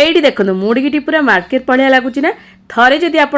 এইটি দেখুন মুড়কি पूरा मार्केट पढ़िया लगुच ना थरे जदि आप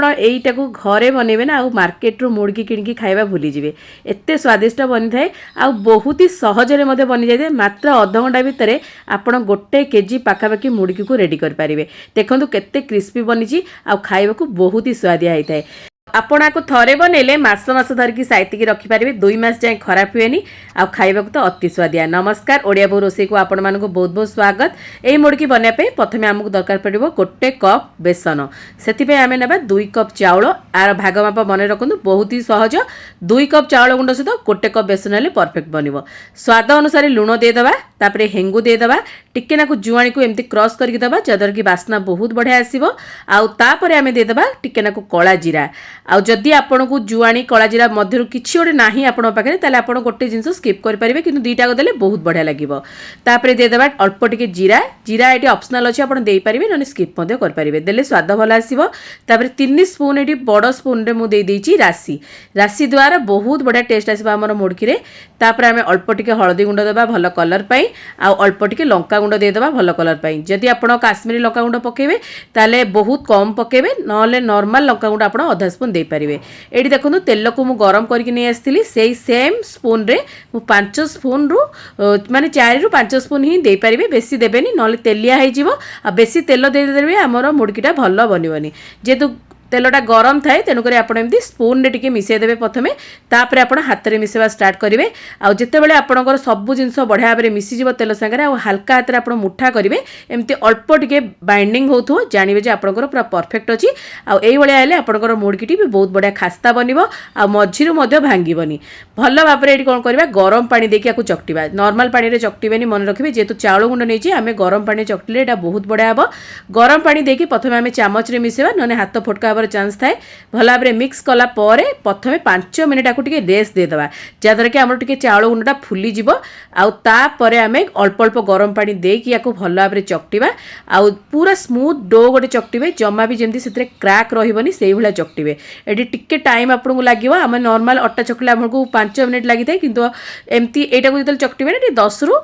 घरे बनइबे ना आउ मार्केट मुड़की किणिकी खाइबा भूली जिवे एते स्वादिष्ट बनी थाए आ बहुत ही सहजरे मध्य बनी जाए मात्र अध घंटा भितर आपण गोटे केजी पाखापाखि मुड़की को रेडी कर पारिबे। देखंतु केते क्रिस्पी बनी आ खाइबा को बहुत ही स्वादिया होता है। आपण आपको थरे बनइले मास मास धरिकी साइतिकी रखिपारे 2 मास जाए खराब हुएनी आ खाइबा तो अति स्वादिया। नमस्कार ओडिया बो रोसे को आपण मानको बहुत बहुत स्वागत। एई मुड़की बनिया पे प्रथमे हमकु दरकार पड़िबो गोटे कप बेसन सेति पे आमे नेबा 2 कप चाउल आर भाग माप बने रखंतु बहुत ही सहज 2 कप चाउल गुंड सहित गोटे कप बेसन हेले परफेक्ट बनिबो। स्वाद अनुसार लुण दे दबा तापरे हेंगु दे दबा टिके नाकु जुआणी को एमती क्रॉस करके दबा जदर की बास्ना बहुत बढ़िया आसीबो। आ तापरे आमे दे दबा टिके नाकु कला जीरा आ जदि आपण को जुआणी कला जीरा मध्य किछि ओडे नाही आपण पाखरे ताले आपण गोटे जिंस स्किप कर परिबे किंतु दीटा को देले बहुत बढ़िया लागिबो। तापरे दे दबा अल्प टिके जीरा जीरा एटी ऑप्शनल अछि आपण देई परिबे नने स्किप मध्य कर परिबे देले स्वाद भल आसीबो। तापरे 3 स्पून एटी बड़ स्पून रे मु देई देछि राशि राशि द्वारा बहुत बढ़िया टेस्ट आसीबो हमर मुड़की रे। तापरे आमे अल्प टिके हळदी गुंड दबा भल कलर पई आ अल्प टिके लंका गुंड दे दबा भल कलर पई। जदि आपण काश्मीरी लंका गुंड पकेबे ताले बहुत कम पकेबे नले नॉर्मल लंका गुंड आपण आधा स्पून दे परिबे। एटी देखो तेल को मु गरम करके नहीं आसती से सेम स्पून रे मु 5 स्पून रु माने 4 रु 5 स्पून ही दे पारिबे बेसी देबेनी नले तेलिया हे जिवो आ बेसी तेल दे देबे हमर मुड़कीटा भल बनिबनी। जेतु तेलटा गरम थाए तेणुक आपड़ी स्पून रे टिके मिसई देबे प्रथमे तापर आप हाथ में मिसेवा स्टार्ट करेंगे। आउ जितेबाला आपंकर सबू जिनस बढ़िया भाव में मिसीज तेल सांगे हल्का हाथ में आप मुठा करेंगे एमती अल्प टिके बाइंडिंग हो जानवे जे आपंकर पूरा परफेक्ट अच्छी आईभलिया आपंकर मुड़की भी बहुत बढ़िया खास्ता बन मझिरू भांगीबनी भल भाव में ये कौन करवा गरम पानी देकी आपको चकटिबा नॉर्मल पानी रे चकटिबेनी मन रखिए जेहेतु चाउल गुंड नहीं आम गरम पानी चकटिले यहाँ बहुत बढ़िया हम गरम पानी देकी प्रथमे आम चामच रे मिसेवा नने हाथ फोटका चांस थाए भल भाव में मिक्स कला प्रथमे 5 मिनिट आपको रेस्ट देदेबा जहाँद्वारा कि आमर टिके चाउल गुंडा फुली जीवो आउर आम अल्प अल्प गरम पानी देकी या भल भाव में चकटिबा आउ पूरा स्मूथ डो गोटे चकटिबे जमा भी जमी से क्रैक रही से भाया चकटिबे। ये टिके टाइम आपको लगे आम नॉर्मल अटा चकले आमको 5 मिनिट लगी था किंतु एमती एटा को जो चकटिबे ना 10 रु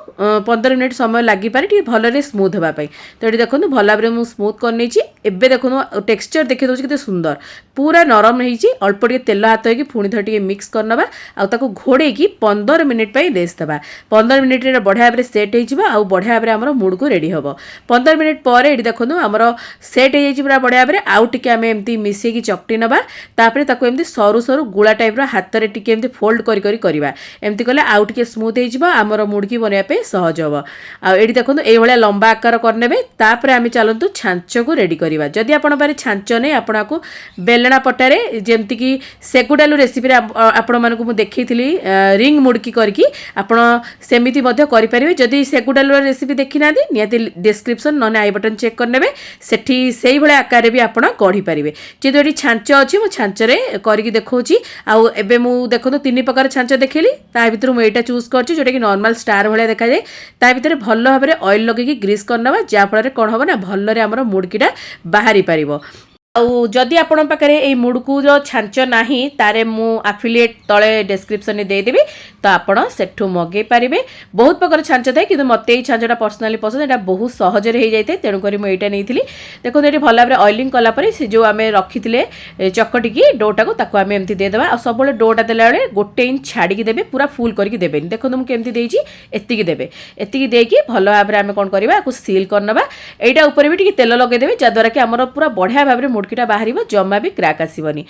15 मिनिट समय लगी पारे भल स्मूथ होगापाई। तो ये देखो भल भाव में स्मूथ करनी एबे देखो टेक्सचर देखी दूसरी कितने सुंदर पूरा नरम होती अल्प टे तेल हाथ होगी पुणी थे टे मिक्स करनबा आउ घोड़े 15 मिनिट रेस्ट देवा 15 मिनिट बढ़िया भाव में सेट हो बढ़िया भाव में आम मुड़ को रेडी हम 15 मिनिट पर ये देखो आमर सेट हो पूरा बढ़िया भाव में आउ टे आम एमती मिसेकी चकटी नवा तापर एमती सरू सरू गुला टाइप हाथ में टे एमती फोल्ड करवा एमती कले आउ टे स्मूथ हो आमर मुड़की बनवाई सहज हम आड़ी देखो ये लंबा आकार करने तापर आम चलतु छांच को रेडी करवा जदि आपण पारे छांच नहीं आपको बेलना पटारे जमती कि सेकुडालू रेसिपी आपण मानकु देखी रिंग मुड़की करके आपण सेमिति मध्य करि परिबे। जदि सेकुडालू रेसिपी देखी ना निहाती डिस्क्रिप्शन नने आई बटन चेक करनेबे सेठी सेही भले आकार भी आपण कढी परिबे। जेतो एटी छांच अछि मो छांच रे करके देखौची आउ एबे मु देखतो 3 प्रकार छांच देखिली ता भितर मु एटा चूज करछि जोटा कि नॉर्मल स्टार भले देखा जाय ता भितर भल भाबरे ऑयल लगेकी ग्रीस करनबा जा फल रे कोन होबो ना भल रे हमर मुड़कीटा बाहरी परिबो। आउ जदि आपण पाखरे ए मुड़कू जो छांच नाही तारे मु एफिलिएट तळे डिस्क्रिप्शन में दे देबी तो आपण सेठू मगे पारिबे। बहुत प्रकार छांच थाए किंतु मते ए छांचटा पर्सनली पसंद एटा बहुत सहज रे हे जायते तेणु करी मु एटा नेइथिली। देखो एटी भल भाबरे ऑयलिंग कला परे से जो आमे रखिथिले चकटी की डोटा को ताको आमे एमती दे देबा आ सबले डोटा देला बेले गोटे इंच छाडी की देबे पूरा फुल करके देबे। देखो मु केमती देइची एत्ती की देबे एत्ती की देकी भल भाबरे आमे कोन करबा को सील करनबा एटा ऊपर भी टिके तेल लगे देबे जद्वारा कि हमर पूरा बढ़िया भाबरे मुड़कीटा बाहर जमा भी क्रैक आसबनी।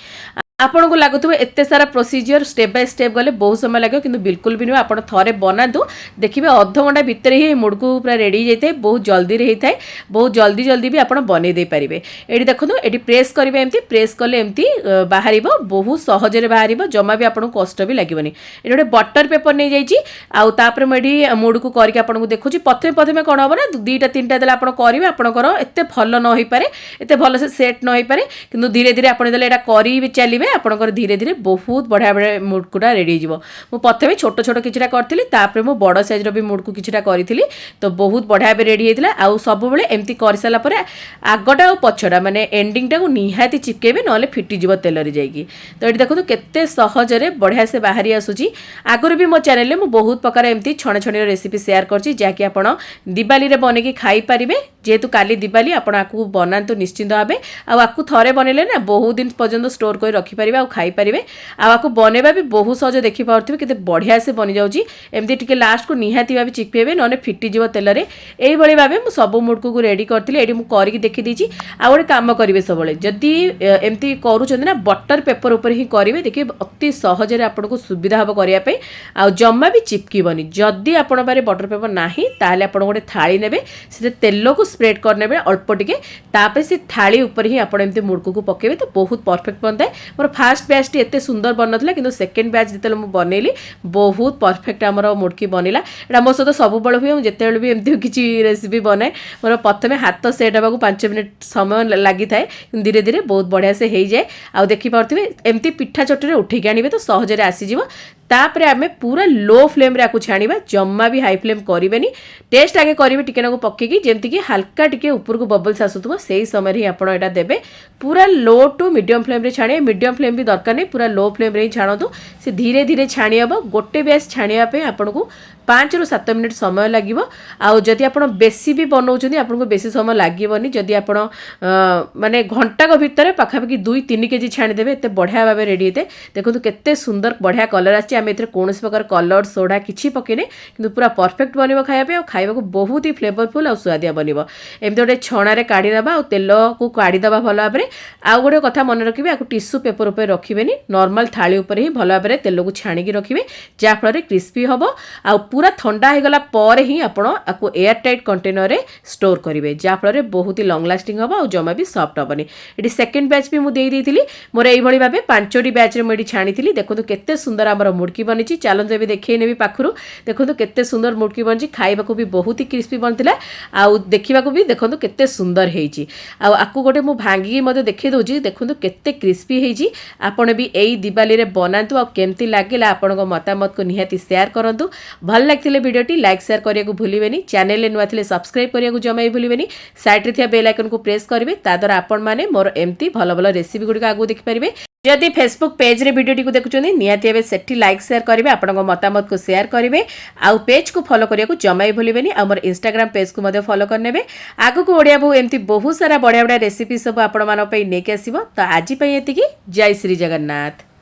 आपन को लगुव एत सारा प्रोसीजर स्टेप बाय स्टेप गले बहुत समय लगे कि बिल्कुल भी नुह आप थे बनातु देखिए अध घंटा भितर ही मुड़कू पूरा रेडी जाए बहुत जल्दी होता है बहुत जल्दी जल्दी भी आप बनई दे पारे। ये देखो ये प्रेस करेंगे एमती प्रेस कले एमती बाहर बहुत सहजरे बाहर जमा भी आपको कष्ट भी लगे। ये गोटे बटर पेपर नहीं जापर मुझे मुड़कू करके आपको देखुची प्रथमे प्रथमे कौन हम ना 2टा 3टा देला आप करेंगे आपंकर एत भल न हो पारे एत भल से सेट न हो पारे कि धीरे धीरे आप करेंगे चलिए देबे आपनकर धीरे धीरे बहुत बढ़िया बढ़िया मुडकुटा रेडी हो। मु प्रथमे छोट छोट किछटा करथिली तापर मु बड़ साइज रो भी मुडकु किछटा करिथिली तो बहुत बढ़िया बे रेडी हेतिला। आ सब बेले एमती कर साला परे आगटा और पछटा माने एंडिंग टा को निहाती चिपकेबे नले फिटी जिवो तेल रे जाईकी। तो एटी देखो केते सहज रे बढ़िया से बाहरी आसुची। आगुर भी मो चैनल रे मु बहुत प्रकार एमती छण छणी रेसिपी शेयर करची जाकि आपण दिवाली रे बने की खाई परिबे। जेहेतु काली दिवाली आपण आकु बनांतु निश्चिंत भाबे आ आकु थरे बनेले ना बहुत दिन पर्यंत स्टोर कर रखी परिबे आ खाई परिबे। आ आकु बनेबा भी बहुत सहज देखि पारथिबे केते बढ़िया से बनि जाउची। एमती टिके लास्ट को निहाती भाबे चिपकेबे नने फिटी जिवो तेल रे। एई भली भाबे मु सब मुडकु को रेडी करथिले। एडी मु करिक देखि दीची। आ गोटे काम करिवे सबले जदी एमती करूछन ना बटर पेपर ऊपर ही करिवे देखिए अति सहज रे आपन को सुविधा हबो करिया पे आ जम्मा भी चिपकीबनी। जदी आपन बारे बटर पेपर नाही ताले आपन गोटे थाली नेबे से तेल को स्प्रेड करनेबे अल्प टिके तापे से थाली ऊपर ही आपन एमती मुडकु को पकेबे तो बहुत परफेक्ट बनता है। मोर फर्स्ट बैच टी एते सुंदर बननथला किंतु सेकंड बैच जेतेले मु बनेली बहुत परफेक्ट हमर मुडकी बनिला। एटा मो सतो सब बळ हुए जेतेले भी एमती किछि रेसिपी बनाए मोर प्रथमे हाथ सेट हबा को 5 मिनिट समय लागि थाए धीरे धीरे बहुत बढ़िया से हो जाए। आ देखि पारथिबे एमती पिठा चटरे उठे के आनिबे तो सहज रे आसी जिवो। तापरे आमे पूरा लो फ्लेम रे आकु छाणीबा जम्मा भी हाई फ्लेम करिवेनी। टेस्ट आगे करिवे टिके नाको पक्केकी जेमति कि हल्का टिके ऊपर को बबल्स आसुथबो सेही समय रे आपण एटा देबे। पूरा लो टू मीडियम फ्लेम रे छाणे मीडियम फ्लेम भी दरकार नै पूरा लो फ्लेम रे ही छाणतु से धीरे धीरे छाणी हबो। गोटे बेस छाणिया पे आपण को 5 ରୁ 7 मिनिट समय लागिवो। आ जदि आपण बेसी भी बनाउछनी आपण को बेसी समय लागिवनी। जदि आपण माने घंटा को भीतर पाखापाखि 2-3 केजी छाणी देबे एते बढ़िया भाबे रेडी हेते। देखंतु केते सुंदर बढ़िया कलर आछि। आमे एते कोनोस प्रकार कलर सोडा किछि पकेने किंतु पूरा परफेक्ट बनिवो खाया पे। आ खाइबा को बहुत ही फ्लेवरफुल आ स्वादिया बनिवो। एमते गोटे छणा रे काढी दबा आ तेल को काढी दबा भलो भाबरे। आ गोटे कथा मन रखिबे आकु टिश्यू पेपर ऊपर रखिबेनी नॉर्मल थाली ऊपर ही भलो भाबरे तेल को छाणी की रखिबे जा फल रे क्रिस्पी हबो। आ पूरा ठंडा हो गला पर ही आपण आकु एयर टाइट कंटेनर रे स्टोर करिवे जा फल रे बहुत ही लॉन्ग लास्टिंग हबो आ जमा भी सॉफ्ट हबनी। एटी सेकंड बैच भी मु देई देइतिली मोर एई भली भाबे 5टी बैच रे मु एटी छाणीतिली। देखंतु केते सुंदर हमर मुडकी बनिची। चालन जे भी देखै नेबी पाखरु देखंतु केते सुंदर मुडकी बनिची। खाइबा को भी बहुत ही क्रिस्पी बनतिला आ देखिबा को भी देखंतु केते सुंदर हेइची। आ आकु गोटे मु भांगी मते देखै दोजी देखंतु केते क्रिस्पी हेइची। आपण भी एई दिवाली रे बनांतु आ केमती लागिला आपण को मतामत को निहाती शेयर करंतु। भल लागथिले वीडियोटी लाइक शेयर करिया को भूलिबेनी। चैनल ले नुआ थिले सब्सक्राइब करिया को जमाई भूलिबेनी। साइड रे थिया बेल आइकन को प्रेस करिवे ता द्वारा आपण माने मोर एमती भलो भलो रेसिपी गुडी आगु देखि परिबे। जदि फेसबुक पेज रे वीडियोटी को देखुचोनी निहाती एबे सेठी लाइक शेयर करिवे आपण को मतामत को शेयर करिवे। आ पेज को फॉलो करिया को जमाई भूलिबेनी। आ मोर इंस्टाग्राम पेज को मधे फॉलो करनेबे। आगु को ओडिया बहु एमती बहुत सारा बढ़िया बढ़िया रेसिपी सब आपण मानो पई नेके आसीबो। तो आजि पई एतिकी जय श्री जगन्नाथ।